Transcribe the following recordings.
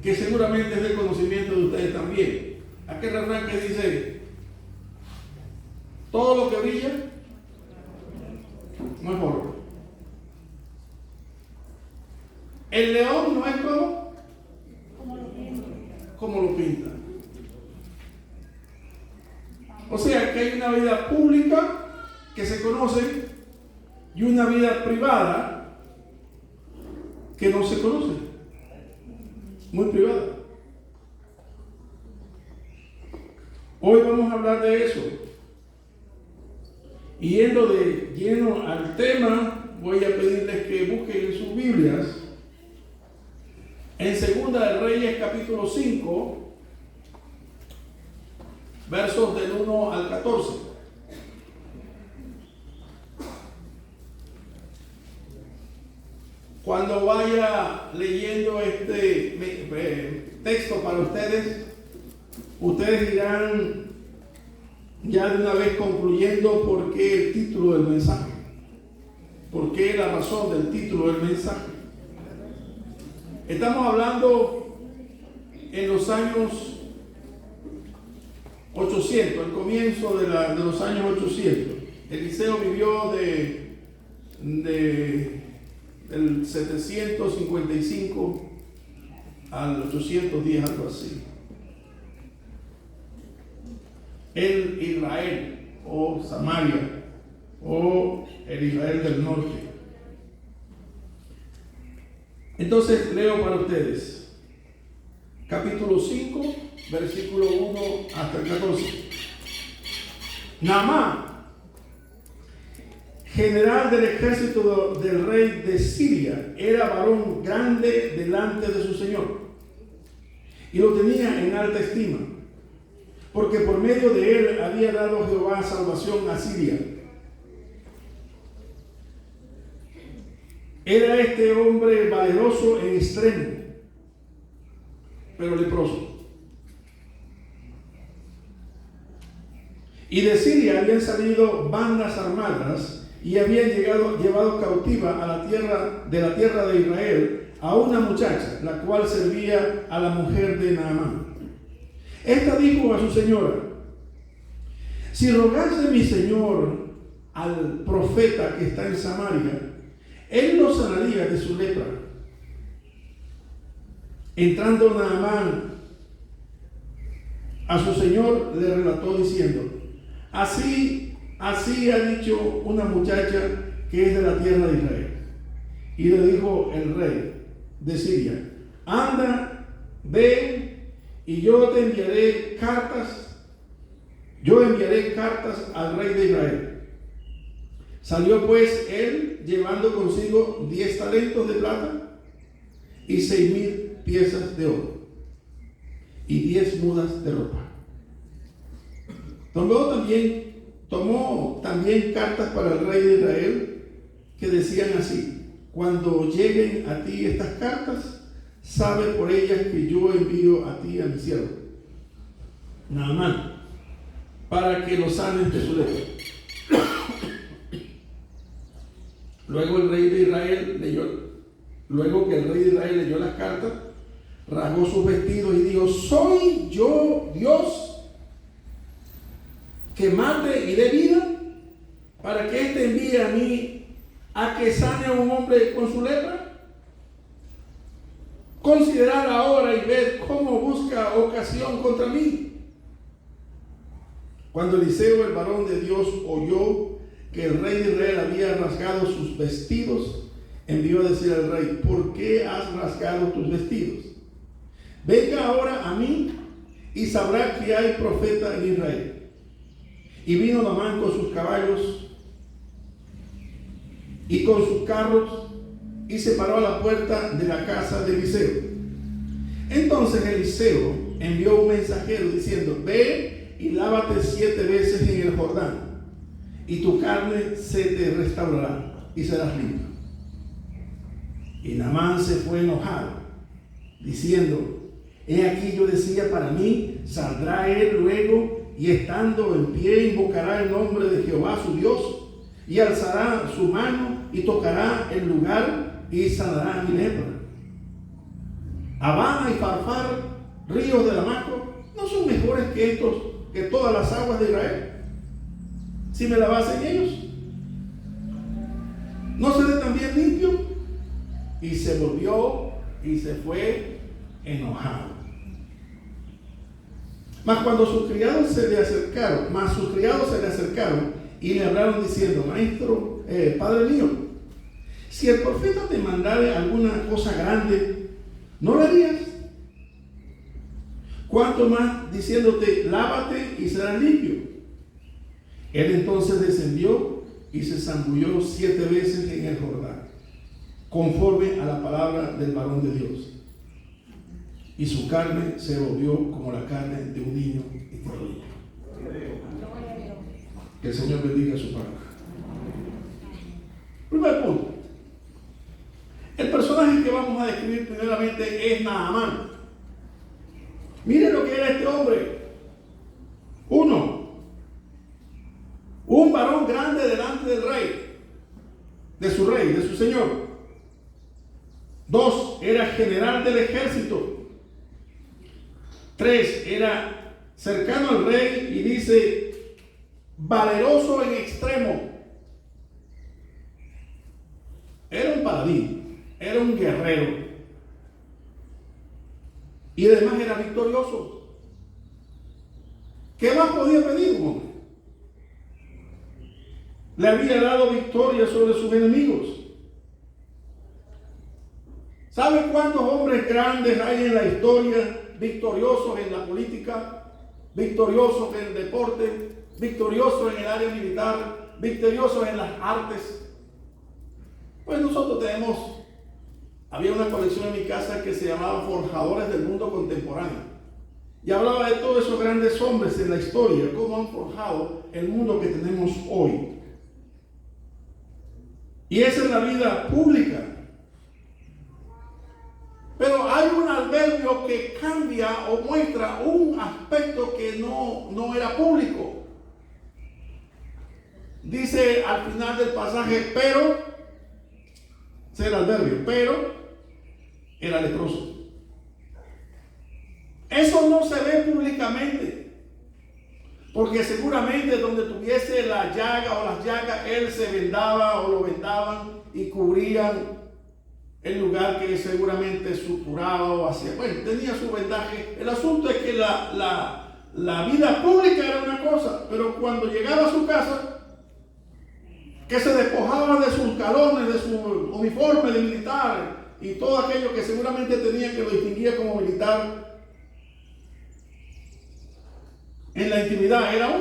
que seguramente es del conocimiento de ustedes también. Aquel refrán que dice, todo lo que brilla no es oro. El león no es como lo pintan. O sea que hay una vida pública que se conoce y una vida privada que no se conoce, muy privada. Hoy vamos a hablar de eso. Y yendo de lleno al tema, voy a pedirles que busquen en sus Biblias en Segunda de Reyes capítulo 5, versos del 1 al 14. Cuando vaya leyendo este texto para ustedes, ustedes dirán ya de una vez concluyendo por qué el título del mensaje, por qué la razón del título del mensaje. Estamos hablando en los años 800, el comienzo de los años 800. Eliseo vivió del 755 al 810, algo así. El Israel, o Samaria, o el Israel del norte. Entonces leo para ustedes capítulo 5, versículo 1 hasta el 14. Naamán, general del ejército del rey de Siria, era varón grande delante de su señor y lo tenía en alta estima, porque por medio de él había dado Jehová salvación a Siria. Era este hombre valeroso en extremo, pero leproso. Y de Siria habían salido bandas armadas y habían llevado cautiva a la tierra de Israel a una muchacha, la cual servía a la mujer de Naamán. Esta dijo a su señora: si rogase mi señor al profeta que está en Samaria, él lo sanaría de su lepra. Entrando Naamán a su señor, le relató diciendo: así ha dicho una muchacha que es de la tierra de Israel. Y le dijo el rey de Siria: anda, ve, y yo enviaré cartas al rey de Israel. Salió pues él llevando consigo 10 talentos de plata y 6,000 piezas de oro y 10 mudas de ropa. Tomó también cartas para el rey de Israel que decían así: cuando lleguen a ti estas cartas, sabe por ellas que yo envío a ti a mi siervo Naamán, para que lo sanes de su lepra. Luego que el rey de Israel leyó las cartas, rasgó sus vestidos y dijo: ¿soy yo Dios que mate y dé vida, para que éste envíe a mí a que sane a un hombre con su lepra? Considerad ahora y ved cómo busca ocasión contra mí. Cuando Eliseo, el varón de Dios, oyó que el rey de Israel había rasgado sus vestidos, envió a decir al rey: ¿por qué has rasgado tus vestidos? Venga ahora a mí y sabrá que hay profeta en Israel. Y vino Naamán con sus caballos y con sus carros y se paró a la puerta de la casa de Eliseo. Entonces Eliseo envió un mensajero diciendo: ve y lávate 7 veces en el Jordán, y tu carne se te restaurará y serás limpio. Y Naamán se fue enojado, diciendo: he aquí yo decía para mí, saldrá él luego y estando en pie invocará el nombre de Jehová su Dios, y alzará su mano y tocará el lugar y sanará mi lepra. Abana y Farfar, ríos de Damasco, ¿no son mejores que estos, que todas las aguas de Israel? Si me lavasen ellos, ¿no seré también limpio? Y se volvió y se fue enojado. Mas sus criados se le acercaron y le hablaron diciendo: Maestro, Padre mío, si el profeta te mandare alguna cosa grande, ¿no lo harías? Cuanto más diciéndote: lávate y serás limpio. Él entonces descendió y se zambulló 7 veces en el Jordán, conforme a la palabra del varón de Dios. Y su carne se volvió como la carne de un niño y tierno. Que el Señor bendiga su palabra. Primer punto. El personaje que vamos a describir primeramente es Naamán. Miren lo que era este hombre. 1. Un varón grande delante del rey, de su señor. 2. Era general del ejército. 3. Era cercano al rey y dice: valeroso en extremo. Era un paladín, era un guerrero. Y además era victorioso. ¿Qué más podía pedir un hombre? Le había dado victoria sobre sus enemigos. ¿Sabe cuántos hombres grandes hay en la historia? Victoriosos en la política, victoriosos en el deporte, victoriosos en el área militar, victoriosos en las artes. Pues nosotros había una colección en mi casa que se llamaba Forjadores del Mundo Contemporáneo. Y hablaba de todos esos grandes hombres en la historia, cómo han forjado el mundo que tenemos hoy. Y esa es la vida pública. Pero hay un adverbio que cambia o muestra un aspecto que no era público. Dice al final del pasaje: pero, ese es el adverbio, pero era leproso. Eso no se ve públicamente, porque seguramente donde tuviese la llaga o las llagas, él se vendaba o lo vendaban y cubrían el lugar que seguramente supuraba o hacía. Bueno, tenía su vendaje. El asunto es que la vida pública era una cosa, pero cuando llegaba a su casa, que se despojaba de sus galones, de su uniforme de militar y todo aquello que seguramente tenía que lo distinguía como militar, en la intimidad era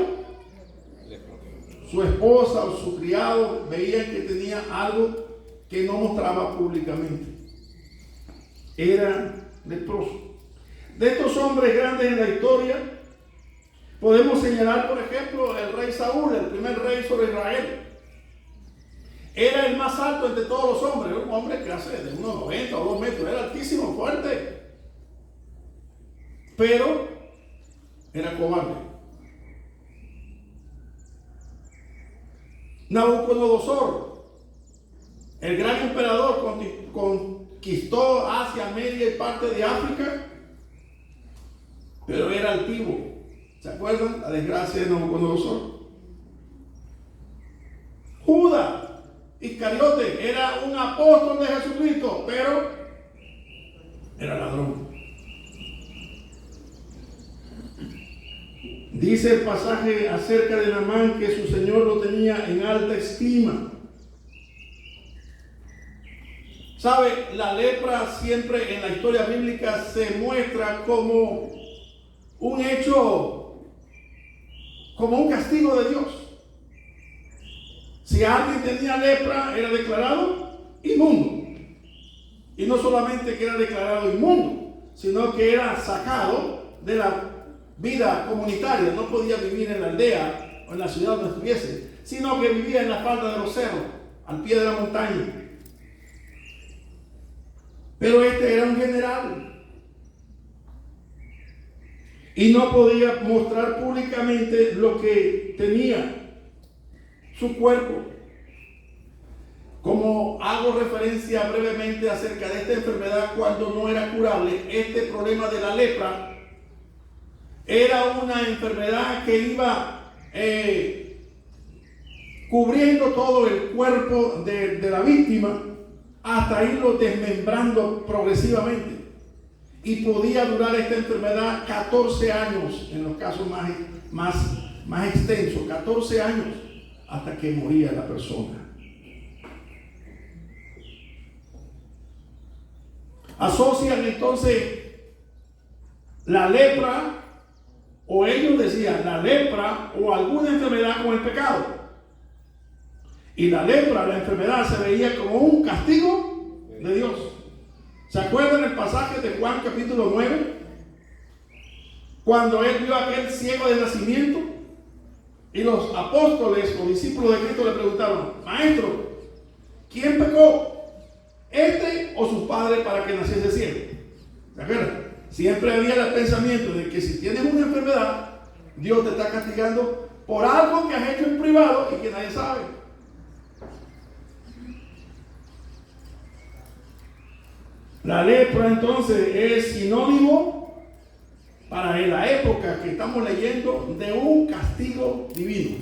su esposa o su criado veían que tenía algo que no mostraba públicamente. Era leproso. De estos hombres grandes en la historia, podemos señalar, por ejemplo, el rey Saúl, el primer rey sobre Israel. Era el más alto entre todos los hombres, era un hombre que hace de 1,90 o 2 metros, era altísimo, fuerte, pero era cobarde. Nabucodonosor, el gran emperador, conquistó Asia, Media y parte de África, pero era altivo. ¿Se acuerdan? La desgracia de Nabucodonosor. Judas Iscariote era un apóstol de Jesucristo, pero era ladrón. Dice el pasaje acerca de Naamán que su señor lo tenía en alta estima. ¿Sabe? La lepra siempre en la historia bíblica se muestra como un hecho, como un castigo de Dios. Si alguien tenía lepra, era declarado inmundo. Y no solamente que era declarado inmundo, sino que era sacado de la vida comunitaria. No podía vivir en la aldea o en la ciudad donde estuviese, sino que vivía en la falda de los cerros, al pie de la montaña. Pero este era un general y no podía mostrar públicamente lo que tenía su cuerpo. Como hago referencia brevemente acerca de esta enfermedad cuando no era curable, este problema de la lepra era una enfermedad que iba cubriendo todo el cuerpo de la víctima hasta irlo desmembrando progresivamente. Y podía durar esta enfermedad 14 años, en los casos más extensos, 14 años, hasta que moría la persona. Asocian entonces la lepra, o ellos decían la lepra o alguna enfermedad con el pecado. Y la lepra, la enfermedad, se veía como un castigo de Dios. ¿Se acuerdan el pasaje de Juan capítulo 9? Cuando él vio a aquel ciego de nacimiento y los apóstoles o discípulos de Cristo le preguntaron: Maestro, ¿quién pecó? ¿Este o su padre para que naciese ciego? ¿Se acuerdan? Siempre había el pensamiento de que si tienes una enfermedad, Dios te está castigando por algo que has hecho en privado y que nadie sabe. La lepra entonces es sinónimo para la época que estamos leyendo de un castigo divino,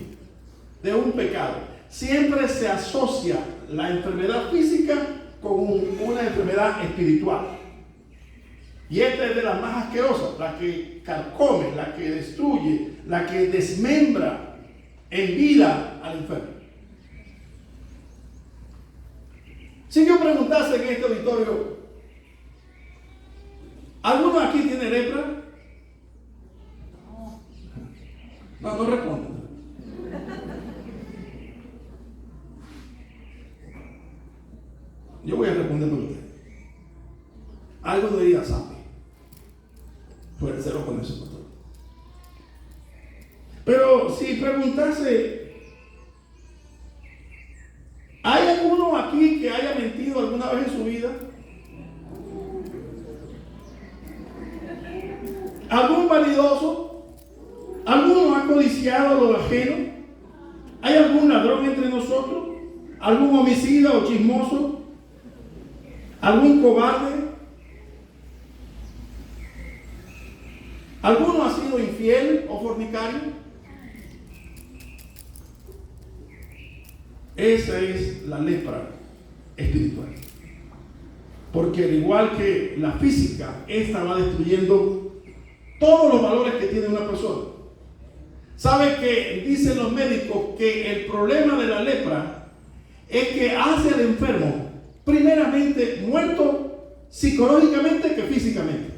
de un pecado. Siempre se asocia la enfermedad física con una enfermedad espiritual. Y esta es de las más asquerosas, la que carcome, la que destruye, la que desmembra en vida al enfermo. Si yo preguntase en este auditorio, ¿alguno aquí tiene lepra? No respondan. Yo voy a responder por usted. Algo diría sabe. Puede serlo con eso, pastor. Pero si preguntase, ¿hay alguno aquí que haya mentido alguna vez en su vida? ¿Algún vanidoso? ¿Alguno ha codiciado lo ajeno? ¿Hay algún ladrón entre nosotros? ¿Algún homicida o chismoso? ¿Algún cobarde? ¿Alguno ha sido infiel o fornicario? Esa es la lepra espiritual. Porque al igual que la física, esta va destruyendo todos los valores que tiene una persona. ¿Sabe que dicen los médicos que el problema de la lepra es que hace al enfermo primeramente muerto psicológicamente que físicamente?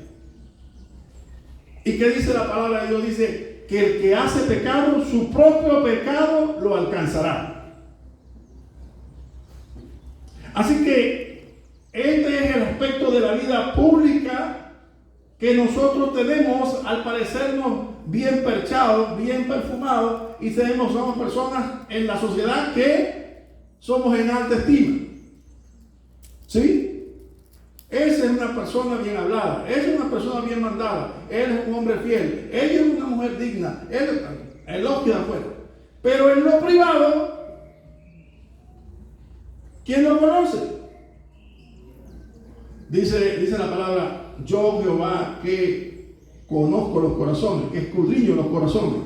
¿Y qué dice la palabra de Dios? Dice que el que hace pecado, su propio pecado lo alcanzará. Así que este es el aspecto de la vida pública que nosotros tenemos al parecernos bien perchados, bien perfumados, y somos personas en la sociedad que somos en alta estima. ¿Sí? Esa es una persona bien hablada, esa es una persona bien mandada, él es un hombre fiel, ella es una mujer digna, él elogio de afuera. Pero en lo privado, ¿quién lo conoce? Dice la palabra: yo Jehová que conozco los corazones, que escudriño los corazones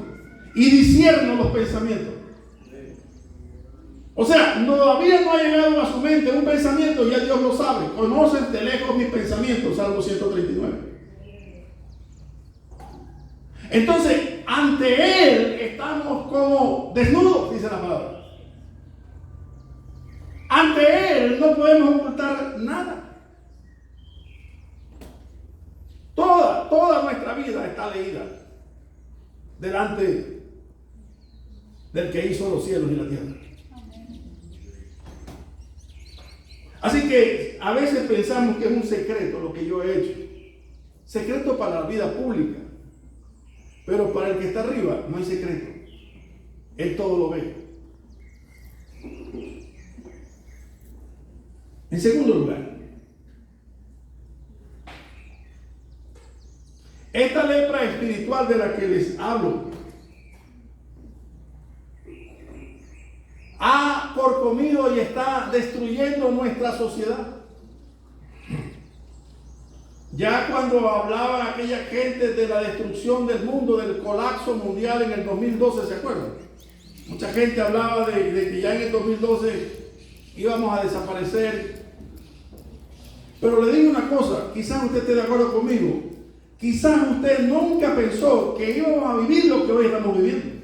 y discierno los pensamientos. O sea, todavía no ha llegado a su mente un pensamiento, ya Dios lo sabe. Conocen de lejos mis pensamientos, Salmo 139. Entonces, ante Él estamos como desnudos, dice la palabra. Ante Él no podemos ocultar nada. Toda nuestra vida está leída delante del que hizo los cielos y la tierra. Así que a veces pensamos que es un secreto lo que yo he hecho. Secreto para la vida pública. Pero para el que está arriba no hay secreto. Él todo lo ve. En segundo lugar, esta lepra espiritual de la que les hablo ha corcomido y está destruyendo nuestra sociedad. Ya cuando hablaba aquella gente de la destrucción del mundo, del colapso mundial en el 2012, ¿se acuerdan? Mucha gente hablaba de que ya en el 2012 íbamos a desaparecer. Pero le digo una cosa, quizás usted esté de acuerdo conmigo, quizás usted nunca pensó que íbamos a vivir lo que hoy estamos viviendo.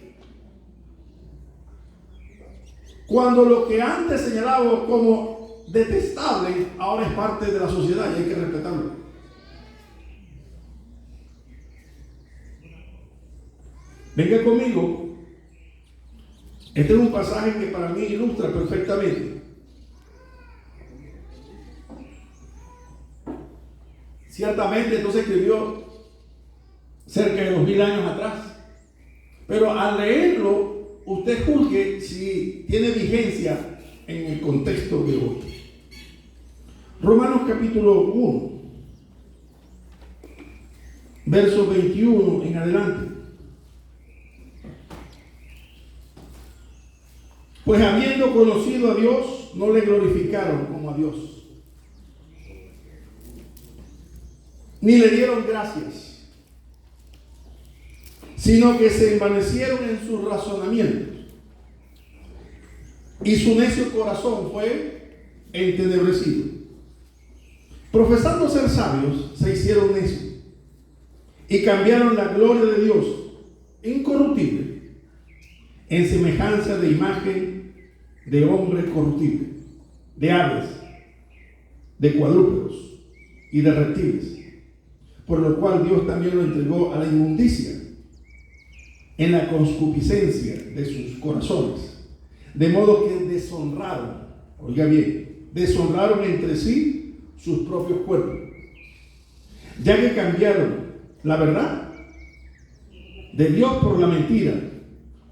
Cuando lo que antes señalábamos como detestable, ahora es parte de la sociedad y hay que respetarlo. Venga conmigo. Este es un pasaje que para mí ilustra perfectamente. Ciertamente esto se escribió cerca de 2000 años atrás. Pero al leerlo, usted juzgue si tiene vigencia en el contexto de hoy. Romanos capítulo 1, verso 21 en adelante. Pues habiendo conocido a Dios, no le glorificaron como a Dios, ni le dieron gracias, sino que se envanecieron en sus razonamientos, y su necio corazón fue entenebrecido. Profesando ser sabios, se hicieron necios, y cambiaron la gloria de Dios incorruptible en semejanza de imagen de hombre corruptible, de aves, de cuadrúpedos y de reptiles, por lo cual Dios también lo entregó a la inmundicia en la concupiscencia de sus corazones, de modo que deshonraron, oiga bien, deshonraron entre sí sus propios cuerpos, ya que cambiaron la verdad de Dios por la mentira,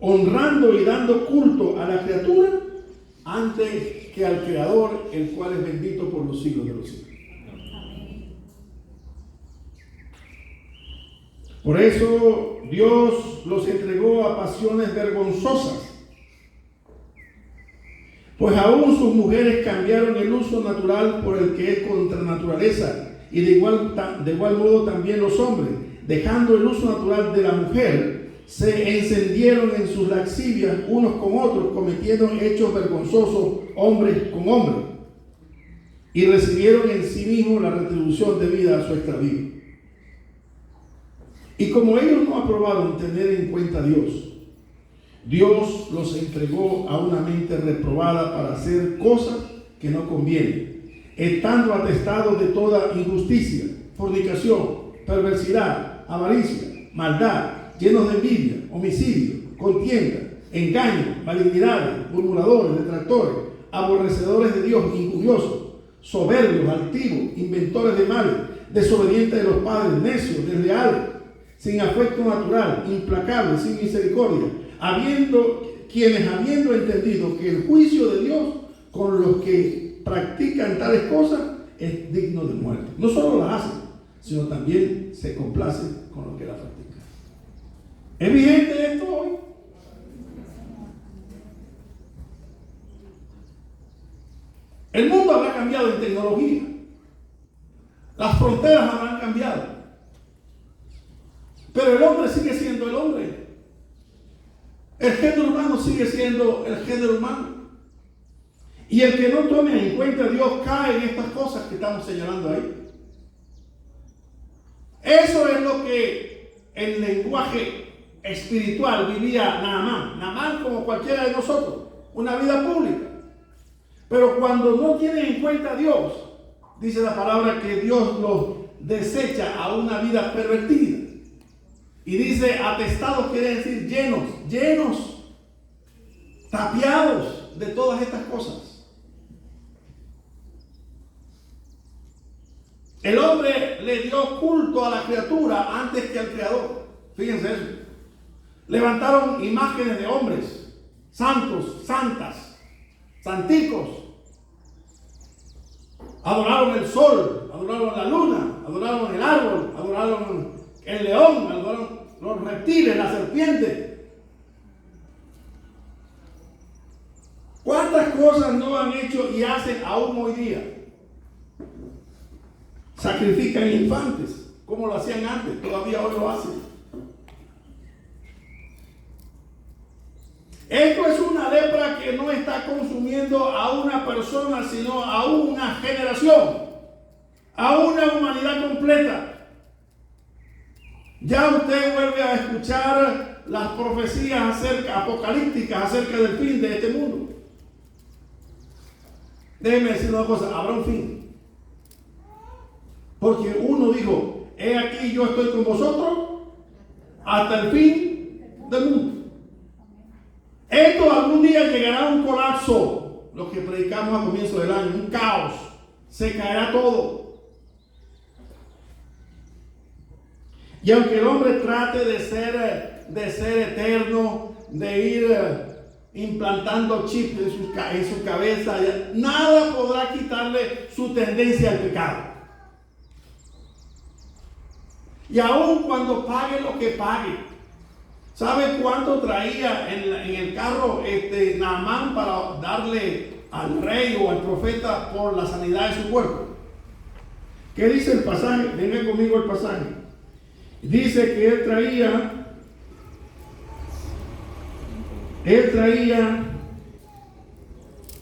honrando y dando culto a la criatura antes que al Creador, el cual es bendito por los siglos de los siglos. Por eso Dios los entregó a pasiones vergonzosas, pues aún sus mujeres cambiaron el uso natural por el que es contra naturaleza, y de igual modo también los hombres, dejando el uso natural de la mujer, se encendieron en sus lascivias unos con otros, cometiendo hechos vergonzosos hombres con hombres, y recibieron en sí mismos la retribución debida a su extravío. Y como ellos no aprobaron tener en cuenta a Dios, Dios los entregó a una mente reprobada para hacer cosas que no convienen, estando atestados de toda injusticia, fornicación, perversidad, avaricia, maldad, llenos de envidia, homicidio, contienda, engaño, malignidades, murmuradores, detractores, aborrecedores de Dios, injuriosos, soberbios, altivos, inventores de males, desobedientes de los padres, necios, desleales, sin afecto natural, implacables, sin misericordia, quienes habiendo entendido que el juicio de Dios con los que practican tales cosas es digno de muerte. No solo las hacen, sino también se complacen con los que la practican. ¿Es vigente esto hoy? El mundo habrá cambiado en tecnología. Las fronteras habrán cambiado. Pero el hombre sigue siendo el hombre. El género humano sigue siendo el género humano. Y el que no tome en cuenta a Dios cae en estas cosas que estamos señalando ahí. Eso es lo que el lenguaje espiritual vivía Naamán. Naamán, como cualquiera de nosotros, una vida pública. Pero cuando no tienen en cuenta a Dios, dice la palabra que Dios los desecha a una vida pervertida. Y dice atestados, quiere decir llenos, tapiados de todas estas cosas. El hombre le dio culto a la criatura antes que al Creador. Fíjense eso. Levantaron imágenes de hombres, santos, santas, santicos. Adoraron el sol, adoraron la luna, adoraron el árbol, adoraron el león, adoraron los reptiles, la serpiente. ¿Cuántas cosas no han hecho y hacen aún hoy día. Sacrifican infantes, como lo hacían antes, todavía hoy lo hacen. Esto es una lepra que no está consumiendo a una persona, sino a una generación, a una humanidad completa. Ya usted vuelve a escuchar las profecías apocalípticas acerca del fin de este mundo. Déjeme decir una cosa, habrá un fin. Porque uno dijo, he aquí yo estoy con vosotros hasta el fin del mundo. Esto algún día llegará a un colapso, lo que predicamos a comienzo del año, un caos, se caerá todo. Y aunque el hombre trate de ser eterno, de ir implantando chips en su cabeza, nada podrá quitarle su tendencia al pecado. Y aun cuando pague lo que pague, ¿sabe cuánto traía en el carro Naamán para darle al rey o al profeta por la sanidad de su cuerpo? ¿Qué dice el pasaje? Venga conmigo el pasaje. Dice que él traía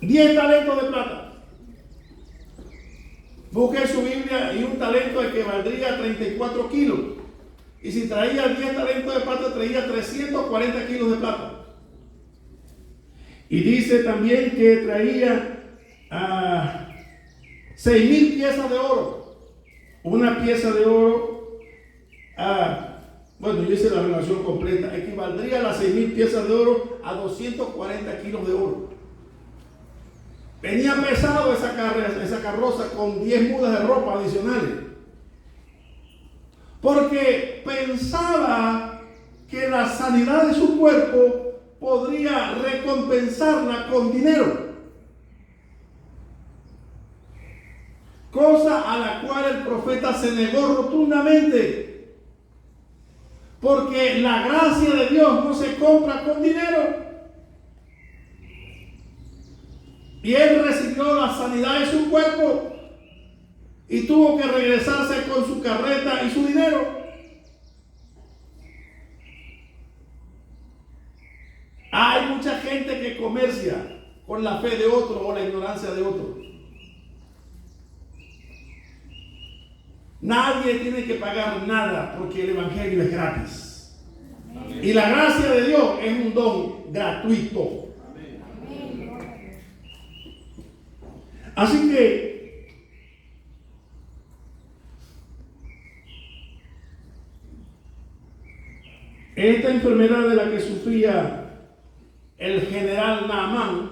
10 talentos de plata. Busque su Biblia y un talento equivaldría a 34 kilos. Y si traía 10 talentos de plata, traía 340 kilos de plata. Y dice también que traía 6,000 piezas de oro. Una pieza de oro, bueno, yo hice la relación completa, equivaldría a las 6,000 piezas de oro a 240 kilos de oro. Venía pesado esa carroza con 10 mudas de ropa adicionales. Porque pensaba que la sanidad de su cuerpo podría recompensarla con dinero. Cosa a la cual el profeta se negó rotundamente. Porque la gracia de Dios no se compra con dinero. Y él recibió la sanidad de su cuerpo y tuvo que regresarse con su carreta y su dinero. Hay mucha gente que comercia con la fe de otro o la ignorancia de otro. Nadie tiene que pagar nada porque el evangelio es gratis. Y la gracia de Dios es un don gratuito. Así que esta enfermedad de la que sufría el general Naamán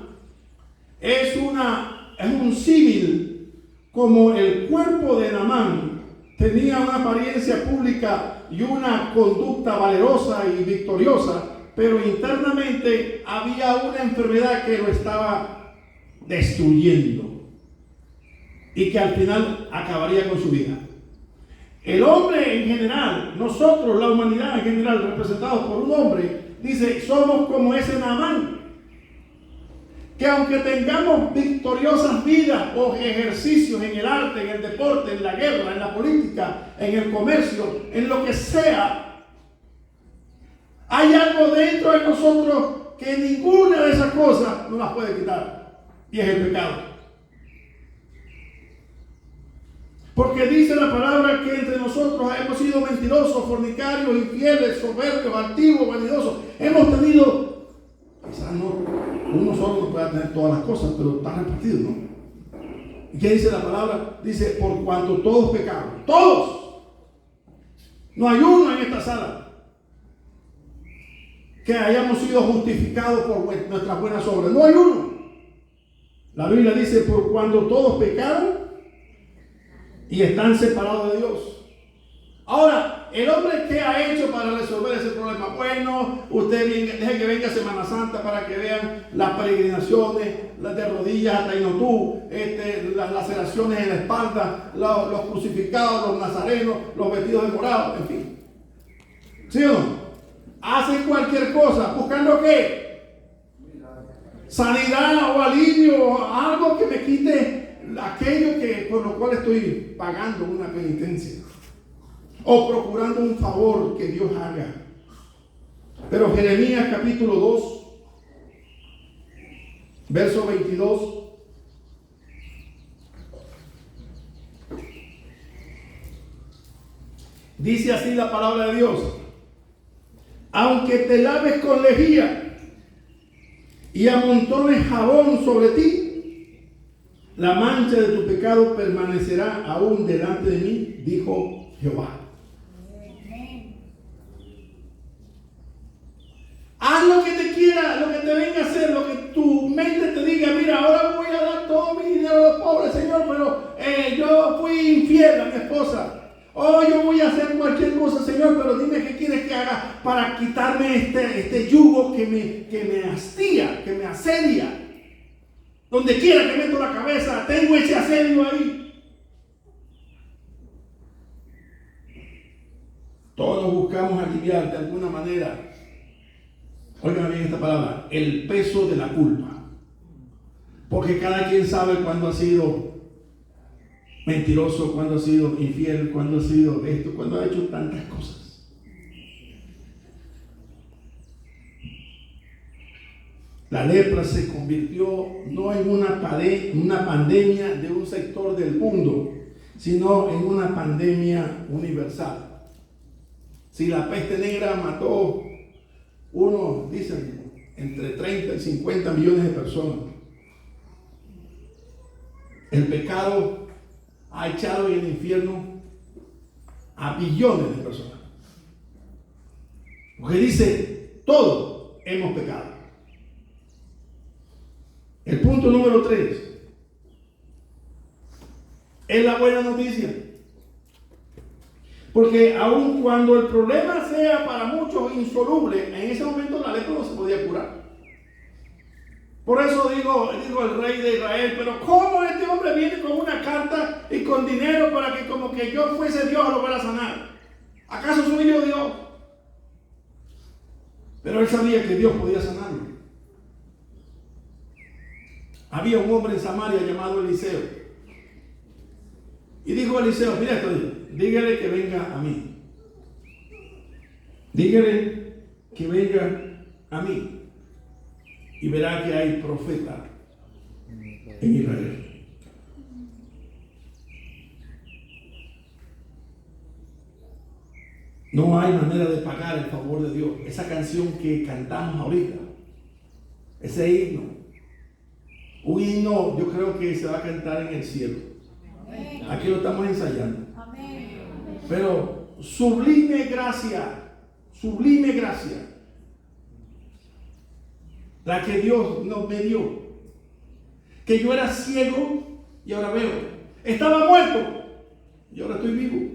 es un símil, como el cuerpo de Naamán tenía una apariencia pública y una conducta valerosa y victoriosa, pero internamente había una enfermedad que lo estaba destruyendo y que al final acabaría con su vida. El hombre en general, nosotros, la humanidad en general, representados por un hombre, dice, somos como ese Naamán, que aunque tengamos victoriosas vidas o ejercicios en el arte, en el deporte, en la guerra, en la política, en el comercio, en lo que sea, hay algo dentro de nosotros que ninguna de esas cosas nos las puede quitar, y es el pecado. Porque dice la palabra que entre nosotros hemos sido mentirosos, fornicarios, infieles, soberbios, altivos, vanidosos. Hemos tenido, quizás no, uno solo no puede tener todas las cosas, pero está repartido, ¿no? ¿Y qué dice la palabra? Dice, por cuanto todos pecaron, todos. No hay uno en esta sala que hayamos sido justificados por nuestras buenas obras. No hay uno. La Biblia dice, por cuando todos pecaron y están separados de Dios. Ahora, el hombre, ¿qué ha hecho para resolver ese problema? Bueno, usted deje que venga Semana Santa para que vean las peregrinaciones, las de rodillas hasta Inotú, las laceraciones en la espalda, los crucificados, los nazarenos, los vestidos de morado, en fin. ¿Sí o no? Hacen cualquier cosa, buscando ¿qué? sanidad o alivio, o algo que me quite aquello que por lo cual estoy pagando una penitencia o procurando un favor que Dios haga. Pero Jeremías capítulo 2, verso 22. Dice así la palabra de Dios: aunque te laves con lejía y amontones jabón sobre ti, la mancha de tu pecado permanecerá aún delante de mí, dijo Jehová. Haz lo que te quiera, lo que te venga a hacer, lo que tu mente te diga. Mira, ahora voy a dar todo mi dinero a los pobres, Señor, pero yo fui infiel a mi esposa. Yo voy a hacer cualquier cosa, Señor, pero dime qué quieres que haga para quitarme este yugo que me hastía, que me asedia. Donde quiera que meto la cabeza, tengo ese asedio ahí. Todos buscamos aliviar de alguna manera, oigan bien esta palabra, el peso de la culpa. Porque cada quien sabe cuándo ha sido mentiroso, cuándo ha sido infiel, cuándo ha sido esto, cuándo ha hecho tantas cosas. La lepra se convirtió no en una pandemia de un sector del mundo, sino en una pandemia universal. Si la peste negra mató dicen, entre 30 y 50 millones de personas, el pecado ha echado en el infierno a billones de personas. Porque dice, todos hemos pecado. El punto número 3 es la buena noticia. Porque aun cuando el problema sea para muchos insoluble, en ese momento la lepra no se podía curar. Por eso digo el rey de Israel, pero ¿cómo este hombre viene con una carta y con dinero para que como que yo fuese Dios lo fuera a sanar? ¿Acaso soy yo Dios? Pero él sabía que Dios podía sanarlo. Había un hombre en Samaria llamado Eliseo. Y dijo Eliseo, mira esto, dígale que venga a mí. Dígale que venga a mí. Y verá que hay profeta en Israel. No hay manera de pagar el favor de Dios. Esa canción que cantamos ahorita, ese himno, un himno yo creo que se va a cantar en el cielo. Aquí lo estamos ensayando. Pero sublime gracia la que Dios nos me dio. Que yo era ciego y ahora veo. Estaba muerto y ahora estoy vivo.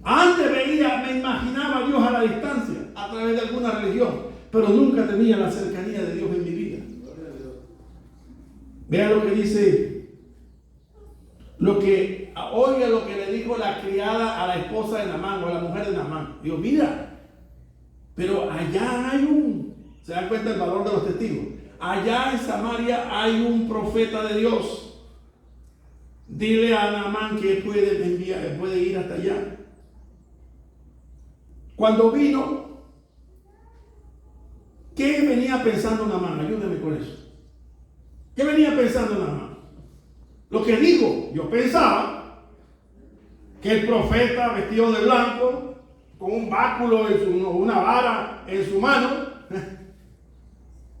Antes me imaginaba a Dios a la distancia, a través de alguna religión, pero nunca tenía la cercanía de Dios en mi vida. Vea lo que dice, oiga lo que le dijo la criada a la esposa de Naamán o a la mujer de Naamán. Digo, mira, pero allá hay ¿se dan cuenta del valor de los testigos? Allá en Samaria hay un profeta de Dios. Dile a Naamán que puede ir hasta allá. Cuando vino, ¿qué venía pensando Naamán? Ayúdeme con eso. ¿Qué venía pensando Naamán? Lo que dijo, yo pensaba que el profeta vestido de blanco, con un báculo una vara en su mano,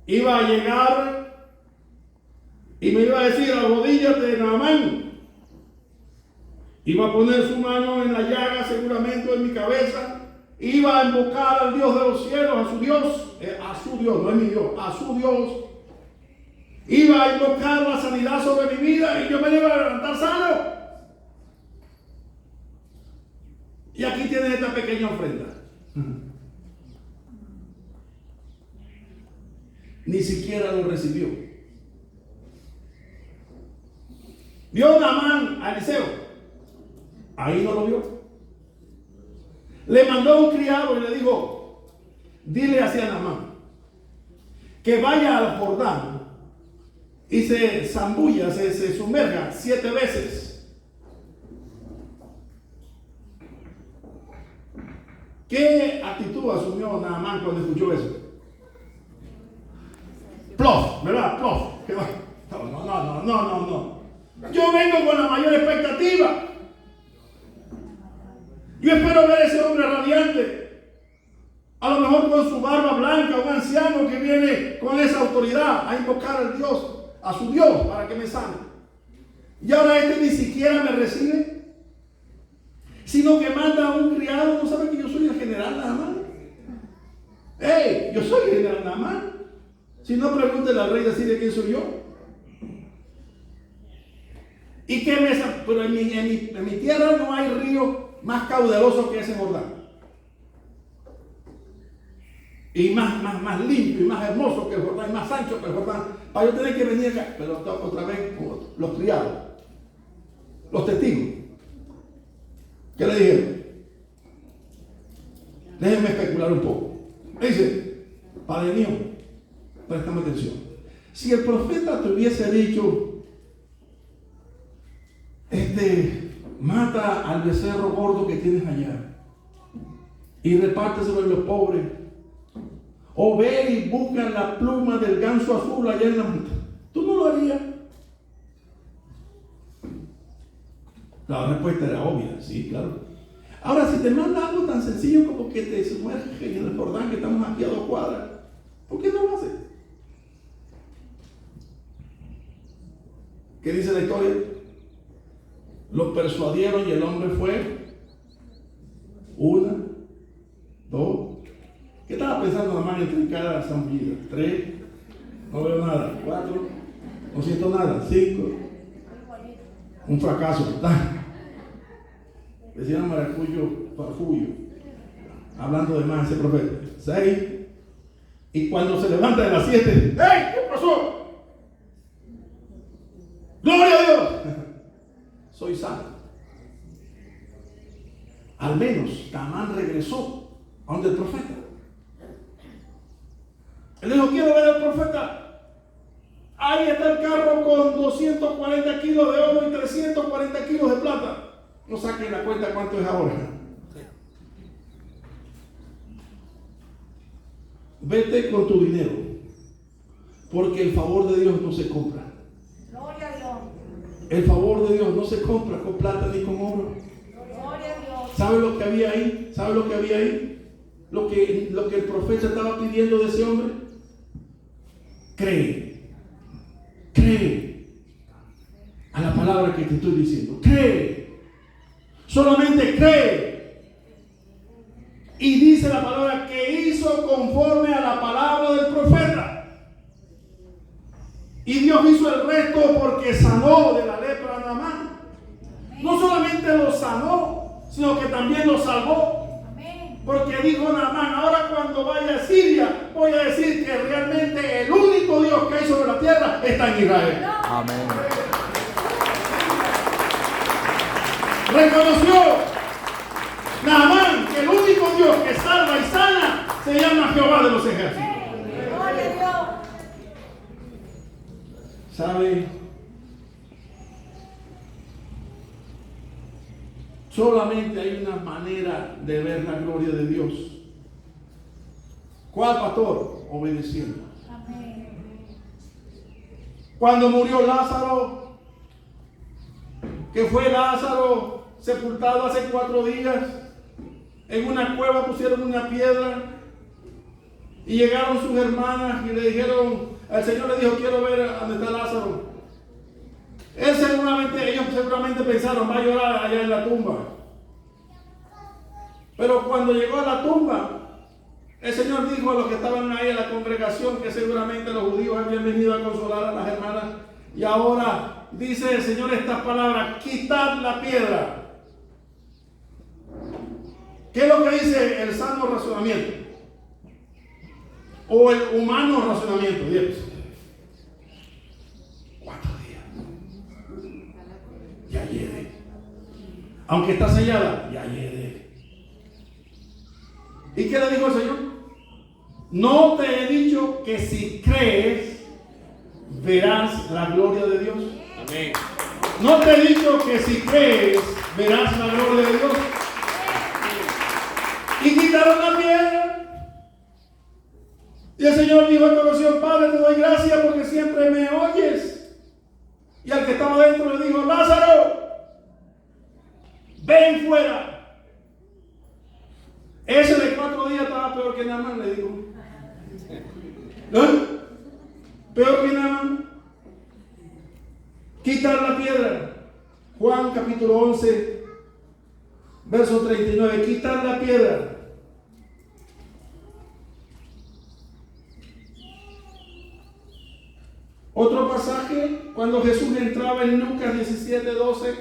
iba a llegar y me iba a decir, arrodíllate, Naamán. Iba a poner su mano en la llaga, seguramente en mi cabeza. Iba a invocar al Dios de los cielos, a su Dios, no es mi Dios, a su Dios. Iba a invocar la sanidad sobre mi vida y yo me iba a levantar sano. Y aquí tienes esta pequeña ofrenda. Ni siquiera lo recibió. Vio Naamán a Eliseo. Ahí no lo vio. Le mandó un criado y le dijo, dile hacia Naamán que vaya al Jordán y se zambulla, se sumerja 7 veces. ¿Qué actitud asumió Naamán cuando escuchó eso? Plof, ¿verdad? Plof. No. Yo vengo con la mayor expectativa. Yo espero ver a ese hombre radiante. A lo mejor con su barba blanca, un anciano que viene con esa autoridad a invocar al Dios, a su Dios, para que me sane. Y ahora este ni siquiera me recibe, sino que manda a un criado. ¿No sabe que yo soy el general Naamán? ¡Ey! Yo soy el general Naamán. Si no, pregúntele al rey de Siria quién soy yo. ¿Y qué me? Pero en mi tierra no hay río más caudaloso que ese Jordán. Y más limpio y más hermoso que el Jordán, y más ancho que el Jordán. Para yo tener que venir acá. Pero otra vez, los criados, los testigos, ¿qué le dijeron? Déjenme especular un poco. Dice, Padre mío, préstame atención. Si el profeta te hubiese dicho, mata al becerro gordo que tienes allá y repárteselo en los pobres, o ve y busca la pluma del ganso azul allá en la montaña, ¿tú no lo harías? La respuesta era obvia, sí, claro. Ahora, si te manda algo tan sencillo como que te sumerges en el Jordán, que estamos aquí a 2 cuadras, ¿por qué no lo haces? ¿Qué dice la historia? Lo persuadieron y el hombre fue 1, 2. ¿Qué estaba pensando Naamán en cada zambullida? 3, no veo nada. 4, no siento nada. 5, un fracaso total. Decían maracuyo, farfullo, hablando de más ese profeta. 6, y cuando se levanta de las 7, ¡hey! ¿Qué pasó? ¡Gloria a Dios! Soy sano. Al menos Naamán regresó a donde el profeta. Él dijo, quiero ver al profeta. Ahí está el carro con 240 kilos de oro y 340 kilos de plata. No saquen la cuenta cuánto es ahora. Vete con tu dinero, porque el favor de Dios no se compra. Gloria a Dios. El favor de Dios no se compra con plata ni con oro. Gloria a Dios. ¿Sabe lo que había ahí? ¿Sabe lo que había ahí? Lo que el profeta estaba pidiendo de ese hombre. Cree a la palabra que te estoy diciendo. Cree, solamente cree. Y dice la palabra que hizo conforme a la palabra del profeta. Y Dios hizo el resto porque sanó de la lepra a Naamán. No solamente lo sanó, sino que también lo salvó. Porque dijo Naamán, ahora cuando vaya a Siria, voy a decir que realmente el único Dios que hay sobre la tierra está en Israel. Amén. Reconoció Naamán que el único Dios que salva y sana se llama Jehová de los ejércitos. Gloria a Dios. ¿Sabe? Solamente hay una manera de ver la gloria de Dios. ¿Cuál, pastor? Obedeciendo. Amén. Cuando murió Lázaro, que fue Lázaro sepultado hace 4 días, en una cueva pusieron una piedra y llegaron sus hermanas y le dijeron, el Señor le dijo, quiero ver a dónde está Lázaro. Ellos seguramente pensaron, va a llorar allá en la tumba. Pero cuando llegó a la tumba, el Señor dijo a los que estaban ahí en la congregación, que seguramente los judíos habían venido a consolar a las hermanas, y ahora dice el Señor estas palabras, quitad la piedra. ¿Qué es lo que dice el sano razonamiento? O el humano razonamiento, Dios. 4 días. Ya llegué. Aunque está sellada, ya llegué. ¿Y qué le dijo el Señor? No te he dicho que si crees, verás la gloria de Dios. Amén. No te he dicho que si crees, verás la gloria de Dios. Y quitaron la piedra. Y el Señor dijo a esta ocasión: Padre, te doy gracias porque siempre me oyes. Y al que estaba dentro le dijo: Lázaro, ven fuera. Ese de 4 días estaba peor que Naamán, le digo. ¿No? Peor que Naamán. Quitar la piedra. Juan capítulo 11, verso 39. Quitar la piedra. Otro pasaje, cuando Jesús entraba en Lucas 17:12.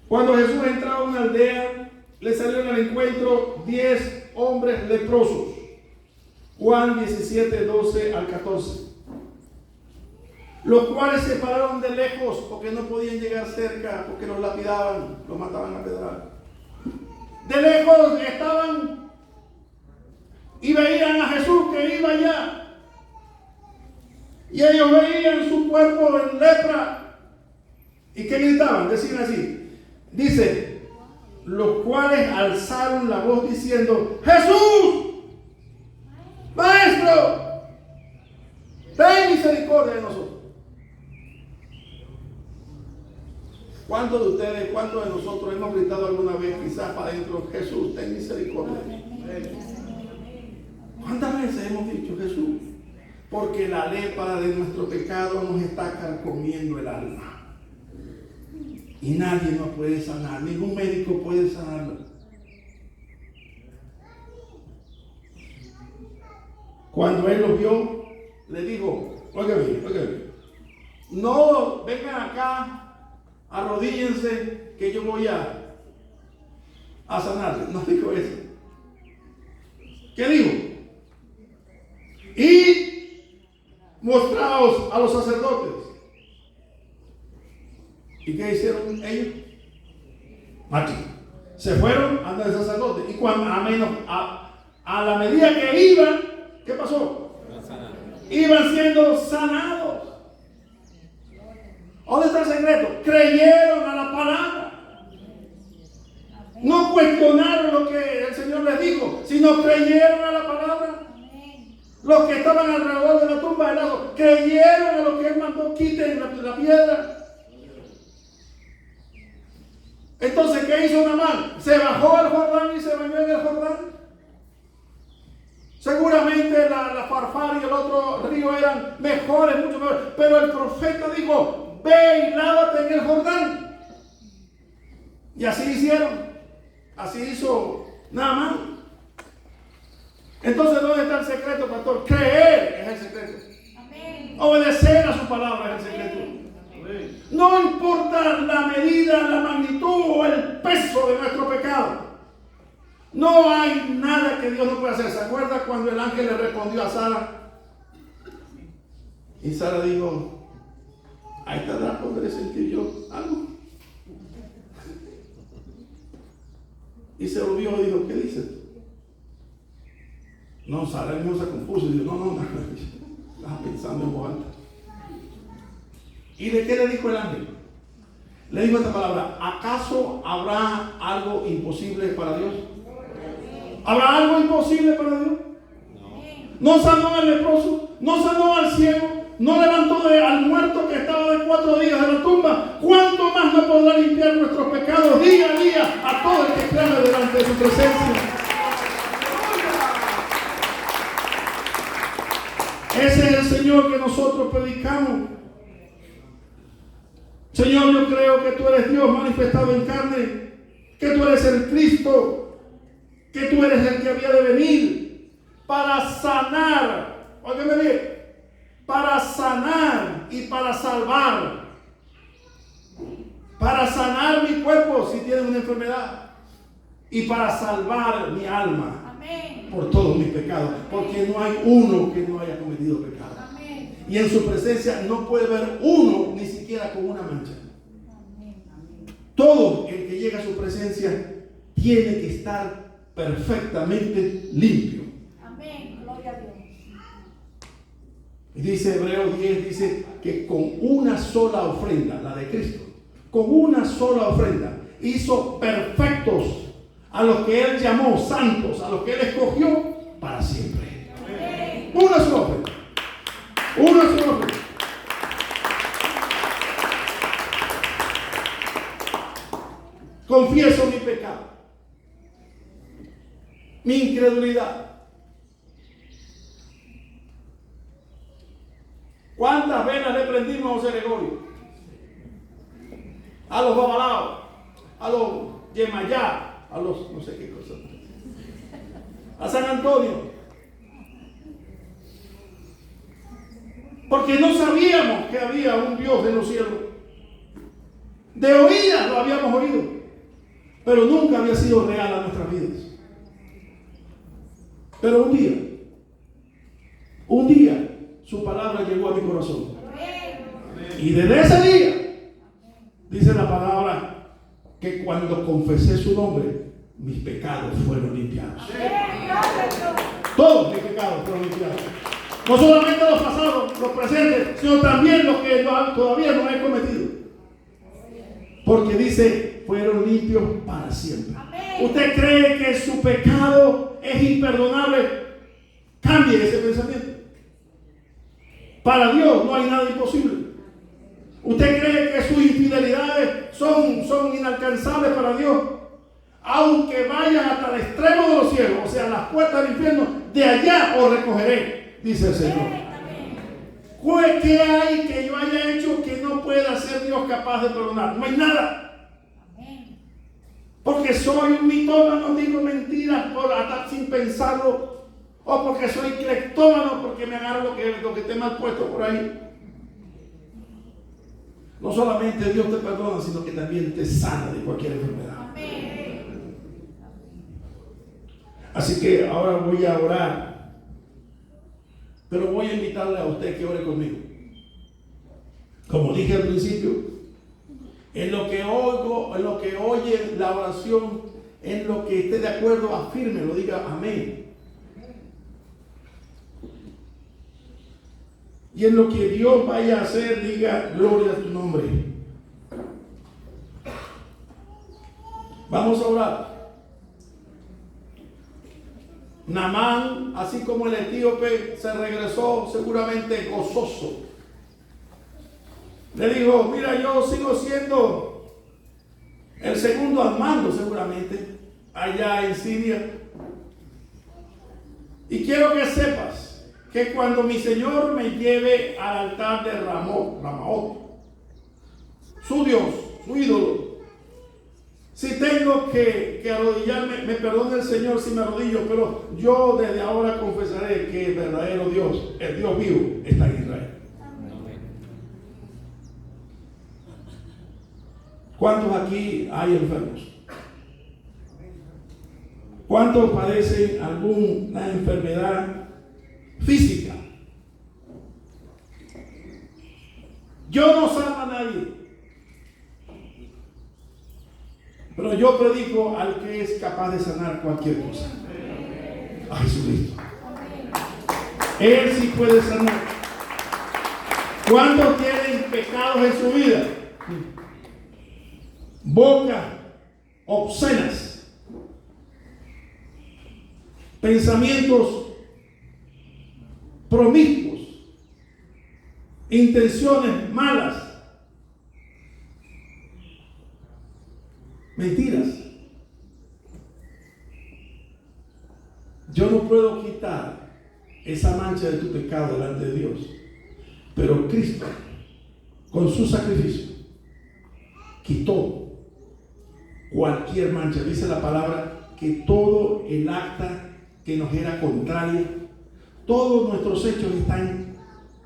Cuando Jesús entraba a una aldea, le salieron al encuentro 10 hombres leprosos. Juan 17:12 al 14. Los cuales se pararon de lejos porque no podían llegar cerca, porque los lapidaban, los mataban a pedrar. De lejos estaban y veían a Jesús que iba allá. Y ellos veían su cuerpo en lepra. ¿Y qué gritaban? Decían así. Dice, los cuales alzaron la voz diciendo: Jesús, Maestro, ten misericordia de nosotros. ¿Cuántos de ustedes, cuántos de nosotros hemos gritado alguna vez, quizás para adentro: Jesús, ten misericordia? ¿Cuántas veces hemos dicho: Jesús? Porque la lepra de nuestro pecado nos está carcomiendo el alma. Y nadie nos puede sanar, ningún médico puede sanarlo. Cuando él lo vio, le dijo: óigame, no vengan acá, arrodíllense, que yo voy a sanarle. No dijo eso. ¿Qué dijo? Y mostraos a los sacerdotes. ¿Y qué hicieron ellos? Aquí. Se fueron ante el sacerdote. Y cuando, a la medida que iban, ¿qué pasó? Iban siendo sanados. ¿Dónde está el secreto? Creyeron a la palabra. No cuestionaron lo que el Señor les dijo, sino creyeron a la palabra. Los que estaban alrededor de la tumba de Lázaro creyeron a lo que él mandó: quiten la piedra. Entonces, ¿qué hizo Naamán? Se bajó al Jordán y se bañó en el Jordán. Seguramente la Farfar y el otro río eran mejores, mucho mejores. Pero el profeta dijo: ve y lávate en el Jordán. Y así hicieron. Así hizo Naamán. Entonces, ¿dónde está el secreto, pastor? Creer es el secreto. Amén. Obedecer a su palabra es el secreto. Amén. No importa la medida, la magnitud o el peso de nuestro pecado. No hay nada que Dios no pueda hacer. ¿Se acuerda cuando el ángel le respondió a Sara? Y Sara dijo: a esta edad podré sentir yo algo. Y se volvió y dijo: ¿qué dices? No, Sara mismo se compuso y dijo: no, estaba pensando en voz alta. ¿Y de qué le dijo el ángel? Le dijo esta palabra: ¿acaso habrá algo imposible para Dios? ¿Habrá algo imposible para Dios? No sanó al leproso, no sanó al ciego, no levantó al muerto que estaba de 4 días de la tumba. ¿Cuánto más no podrá limpiar nuestros pecados día a día a todo el que clame delante de su presencia? Ese es el Señor que nosotros predicamos. Señor, yo creo que tú eres Dios manifestado en carne, que tú eres el Cristo, que tú eres el que había de venir para sanar. Óigame bien, para sanar y para salvar. Para sanar mi cuerpo si tiene una enfermedad y para salvar mi alma. Amén. Por todos mis pecados, porque no hay uno que no haya cometido pecado. Amén. Y en su presencia no puede haber uno ni siquiera con una mancha. Amén. Todo el que llega a su presencia tiene que estar perfectamente limpio. Y dice Hebreos 10, dice que con una sola ofrenda, la de Cristo, con una sola ofrenda, hizo perfectos a los que Él llamó santos, a los que Él escogió para siempre. Una sola ofrenda. Una sola ofrenda. Confieso mi pecado, mi incredulidad. ¿Cuántas venas le prendimos a José Gregorio? A los babalaos, a los Yemayá, a los no sé qué cosas, a San Antonio, porque no sabíamos que había un Dios en los cielos. De oídas lo habíamos oído, pero nunca había sido real a nuestras vidas. Pero un día, su palabra llegó a mi corazón. Y desde ese día, dice la palabra, que cuando confesé su nombre, mis pecados fueron limpiados. Todos mis pecados fueron limpiados. No solamente los pasados, los presentes, sino también los que todavía no he cometido. Porque dice, fueron limpios para siempre. ¿Usted cree que su pecado es imperdonable? Cambie ese pensamiento. Para Dios no hay nada imposible. ¿Usted cree que sus infidelidades son inalcanzables para Dios? Aunque vayan hasta el extremo de los cielos, o sea, las puertas del infierno, de allá os recogeré, dice el Señor. ¿Qué hay que yo haya hecho que no pueda ser Dios capaz de perdonar? No hay nada. Porque soy un mitómano, digo mentiras por hasta sin pensarlo. O porque soy cleptómano, porque me agarro lo que esté mal puesto por ahí. No solamente Dios te perdona, sino que también te sana de cualquier enfermedad. Así que ahora voy a orar. Pero voy a invitarle a usted que ore conmigo. Como dije al principio, en lo que oigo, en lo que oye la oración, en lo que esté de acuerdo, afirme, lo diga amén. Y en lo que Dios vaya a hacer, diga gloria a tu nombre. Vamos a orar. Naamán, así como el etíope, se regresó seguramente gozoso. Le dijo, mira, yo sigo siendo el segundo al mando seguramente allá en Siria. Y quiero que sepas que cuando mi Señor me lleve al altar de Ramaot, su Dios, su ídolo, si tengo que arrodillarme, me perdone el Señor si me arrodillo, pero yo desde ahora confesaré que el verdadero Dios, el Dios vivo, está en Israel. ¿Cuántos aquí hay enfermos? ¿Cuántos padecen alguna enfermedad física? Yo no sano a nadie, pero yo predico al que es capaz de sanar cualquier cosa, a Jesucristo. Él sí puede sanar. ¿Cuántos tienen pecados en su vida? Boca obscenas, pensamientos promiscuos, intenciones malas, mentiras. Yo no puedo quitar esa mancha de tu pecado delante de Dios, pero Cristo, con su sacrificio, quitó cualquier mancha. Dice la palabra que todo el acta que nos era contraria, todos nuestros hechos están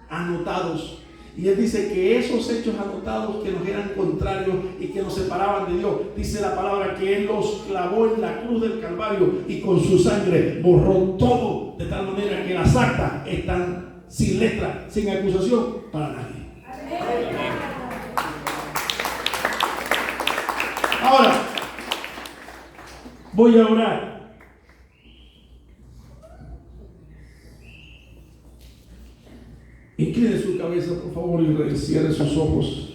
anotados. Y Él dice que esos hechos anotados que nos eran contrarios y que nos separaban de Dios, dice la palabra que Él los clavó en la cruz del Calvario y con su sangre borró todo, de tal manera que las actas están sin letra, sin acusación para nadie. Ahora voy a orar. Y favor y cierre sus ojos.